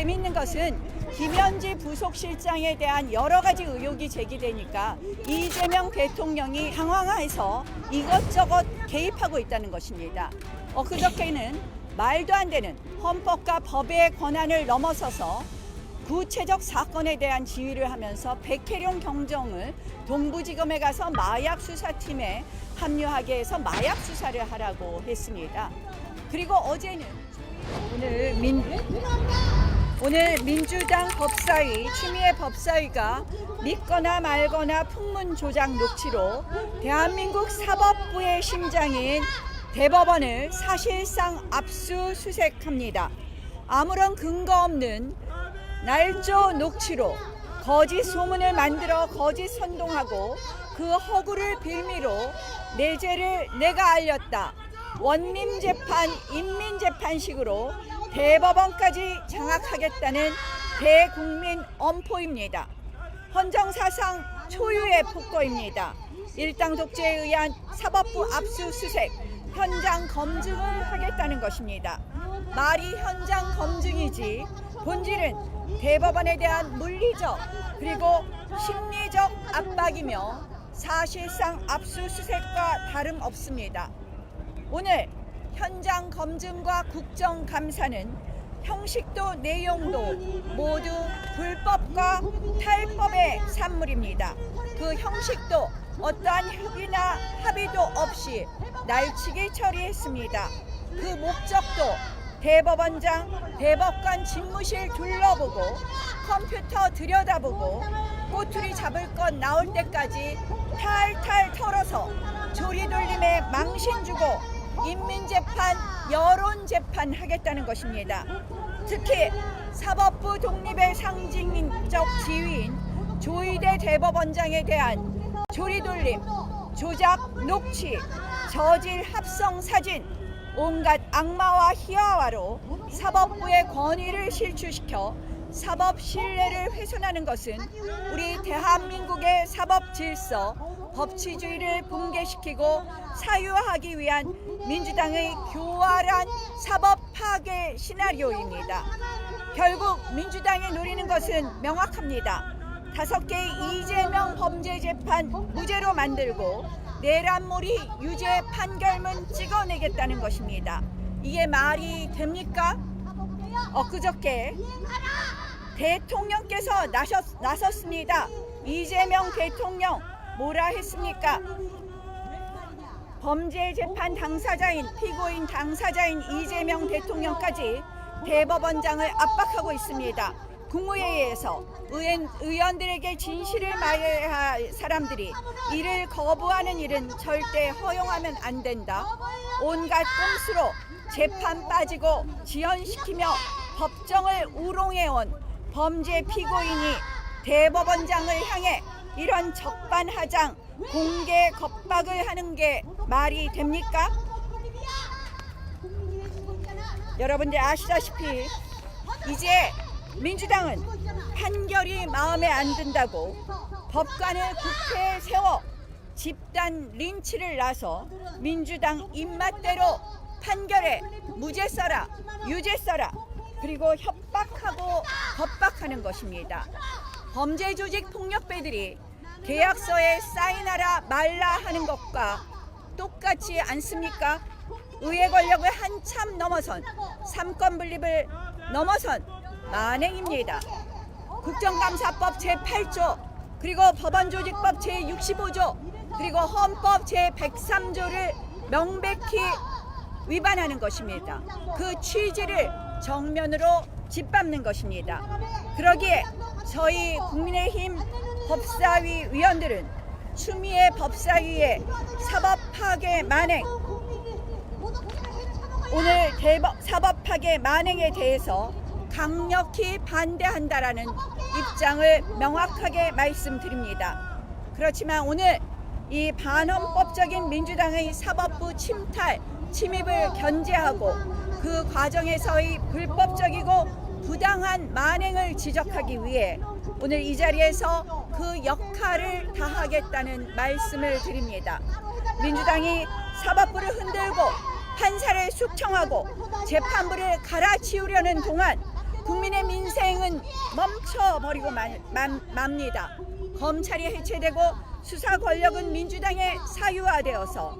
재밌는 것은 김현지 부속실장에 대한 여러 가지 의혹이 제기되니까 이재명 대통령이 당황해서 이것저것 개입하고 있다는 것입니다. 그저께는 말도 안 되는 헌법과 법의 권한을 넘어서서 구체적 사건에 대한 지휘를 하면서 백혜룡 경정을 동부지검에 가서 마약 수사팀에 합류하게 해서 마약 수사를 하라고 했습니다. 그리고 어제는 오늘 민주당 법사위 추미애 법사위가 믿거나 말거나 풍문 조작 녹취로 대한민국 사법부의 심장인 대법원을 사실상 압수수색합니다. 아무런 근거 없는 날조 녹취로 거짓 소문을 만들어 거짓 선동하고 그 허구를 빌미로 내 죄를 내가 알렸다. 원림재판, 인민재판식으로 대법원까지 장악하겠다는 대국민 엄포입니다. 헌정사상 초유의 폭거입니다. 일당 독재에 의한 사법부 압수수색, 현장 검증을 하겠다는 것입니다. 말이 현장 검증이지 본질은 대법원에 대한 물리적 그리고 심리적 압박이며 사실상 압수수색과 다름없습니다. 오늘 현장 검증과 국정감사는 형식도 내용도 모두 불법과 탈법의 산물입니다. 그 형식도 어떠한 협의나 합의도 없이 날치기 처리했습니다. 그 목적도 대법원장, 대법관 집무실 둘러보고 컴퓨터 들여다보고 꼬투리 잡을 것 나올 때까지 탈탈 털어서 조리돌림에 망신 주고 인민재판, 여론재판 하겠다는 것입니다. 특히 사법부 독립의 상징적 지위인 조희대 대법원장에 대한 조리돌림, 조작, 녹취, 저질 합성 사진, 온갖 악마와 희화화로 사법부의 권위를 실추시켜 사법 신뢰를 훼손하는 것은 우리 대한민국의 사법 질서, 법치주의를 붕괴시키고 사유화하기 위한 민주당의 교활한 사법 파괴 시나리오입니다. 결국 민주당이 노리는 것은 명확합니다. 5개의 이재명 범죄재판 무죄로 만들고 내란몰이 유죄 판결문 찍어내겠다는 것입니다. 이게 말이 됩니까? 엊그저께 대통령께서 나섰습니다. 이재명 대통령 뭐라 했습니까? 범죄재판 당사자인 피고인 당사자인 이재명 대통령까지 대법원장을 압박하고 있습니다. 국무회의에서 의원들에게 진실을 말해야 할 사람들이 이를 거부하는 일은 절대 허용하면 안 된다. 온갖 꼼수로 재판 빠지고 지연시키며 법정을 우롱해온 범죄 피고인이 대법원장을 향해 이런 적반하장 공개 겁박을 하는 게 말이 됩니까? 여러분들 아시다시피 이제 민주당은 판결이 마음에 안 든다고 법관을 국회에 세워 집단 린치를 나서 민주당 입맛대로 판결에 무죄 써라, 유죄 써라, 그리고 협박하고 겁박하는 것입니다. 범죄 조직 폭력배들이 계약서에 사인하라 말라 하는 것과 똑같지 않습니까? 의회 권력을 한참 넘어선 삼권 분립을 넘어선 만행입니다. 국정감사법 제8조 그리고 법원조직법 제65조 그리고 헌법 제103조를 명백히 위반하는 것입니다. 그 취지를 정면으로 짓밟는 것입니다. 그러기에 저희 국민의힘 법사위 위원들은 추미애 법사위의 사법 파괴 만행, 오늘 사법 파괴 만행에 대해서 강력히 반대한다라는 입장을 명확하게 말씀드립니다. 그렇지만 오늘 이 반헌법적인 민주당의 사법부 침탈, 침입을 견제하고 그 과정에서의 불법적이고 부당한 만행을 지적하기 위해 오늘 이 자리에서 그 역할을 다하겠다는 말씀을 드립니다. 민주당이 사법부를 흔들고 판사를 숙청하고 재판부를 갈아치우려는 동안 국민의 민생은 멈춰버리고 맙니다. 검찰이 해체되고 수사 권력은 민주당에 사유화되어서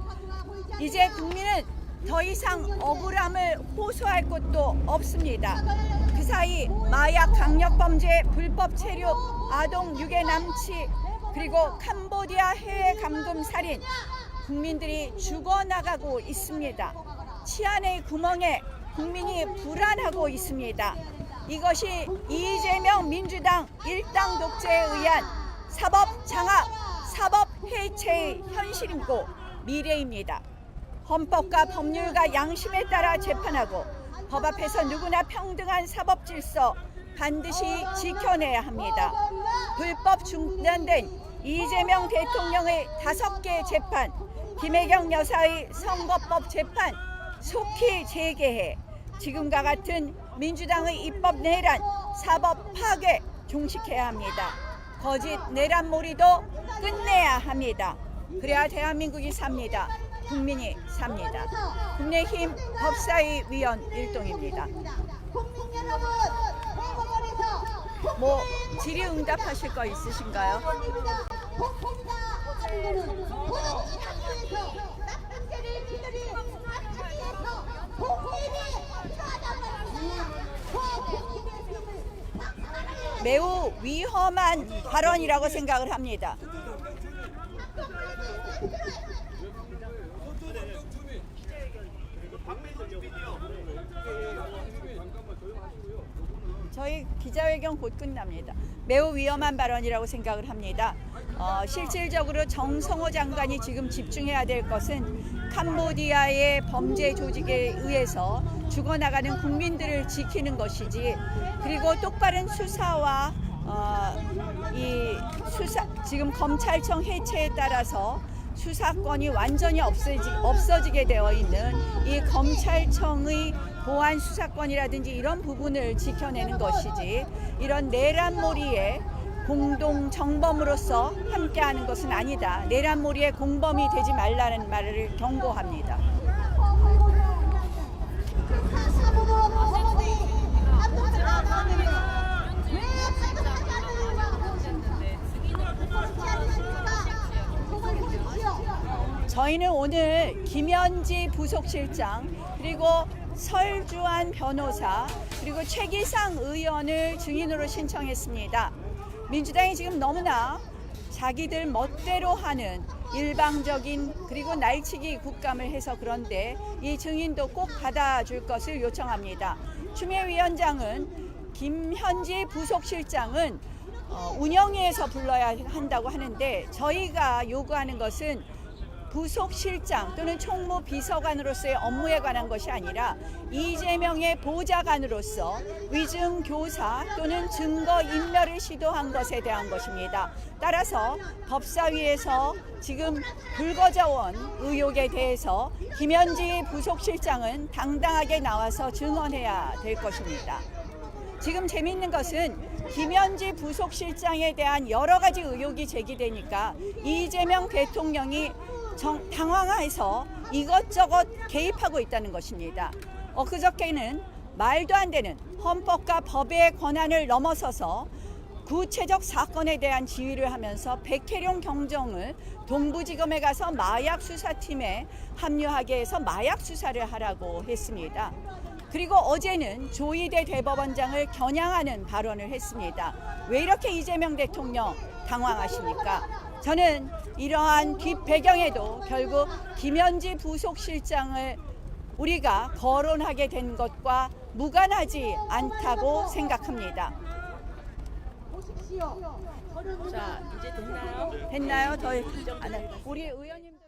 이제 국민은 더 이상 억울함을 호소할 곳도 없습니다. 그 사이 마약 강력범죄, 불법 체류, 아동 유괴 남치, 그리고 캄보디아 해외 감금 살인, 국민들이 죽어나가고 있습니다. 치안의 구멍에 국민이 불안하고 있습니다. 이것이 이재명 민주당 일당 독재에 의한 사법 장악, 사법 해체의 현실이고 미래입니다. 헌법과 법률과 양심에 따라 재판하고 법 앞에서 누구나 평등한 사법 질서 반드시 지켜내야 합니다. 불법 중단된 이재명 대통령의 5개 재판, 김혜경 여사의 선거법 재판 속히 재개해 지금과 같은 민주당의 입법 내란, 사법 파괴 종식해야 합니다. 거짓 내란몰이도 끝내야 합니다. 그래야 대한민국이 삽니다. 국민이 삽니다. 국민의힘 법사위 위원 일동입니다. 국민 여러분, 뭐 질의응답하실 거 있으신가요? 매우 위험한 발언이라고 생각을 합니다. 저희 기자회견 곧 끝납니다. 매우 위험한 발언이라고 생각을 합니다. 실질적으로 정성호 장관이 지금 집중해야 될 것은 캄보디아의 범죄 조직에 의해서 죽어나가는 국민들을 지키는 것이지, 그리고 똑바른 수사와 지금 검찰청 해체에 따라서 수사권이 완전히 없어지게 되어 있는 이 검찰청의 보안 수사권이라든지 이런 부분을 지켜내는 것이지, 이런 내란몰이에 공동 정범으로서 함께하는 것은 아니다. 내란몰이의 공범이 되지 말라는 말을 경고합니다. 저희는 오늘 김현지 부속실장, 그리고 설주환 변호사, 그리고 최기상 의원을 증인으로 신청했습니다. 민주당이 지금 너무나 자기들 멋대로 하는 일방적인 그리고 날치기 국감을 해서 그런데 이 증인도 꼭 받아줄 것을 요청합니다. 추미애 위원장은 김현지 부속실장은 운영위에서 불러야 한다고 하는데, 저희가 요구하는 것은 부속실장 또는 총무 비서관으로서의 업무에 관한 것이 아니라 이재명의 보좌관으로서 위증 교사 또는 증거 인멸을 시도한 것에 대한 것입니다. 따라서 법사위에서 지금 불거져온 의혹에 대해서 김현지 부속실장은 당당하게 나와서 증언해야 될 것입니다. 지금 재미있는 것은 김현지 부속실장에 대한 여러 가지 의혹이 제기되니까 이재명 대통령이 당황해서 이것저것 개입하고 있다는 것입니다. 그저께는 말도 안 되는 헌법과 법의 권한을 넘어서서 구체적 사건에 대한 지휘를 하면서 백혜룡 경정을 동부지검에 가서 마약 수사팀에 합류하게 해서 마약 수사를 하라고 했습니다. 그리고 어제는 조희대 대법원장을 겨냥하는 발언을 했습니다. 왜 이렇게 이재명 대통령 당황하십니까? 저는 이러한 뒷배경에도 결국 김현지 부속실장을 우리가 거론하게 된 것과 무관하지 않다고 생각합니다. 자, 이제 됐나요? 됐나요? 더 우리 의원님.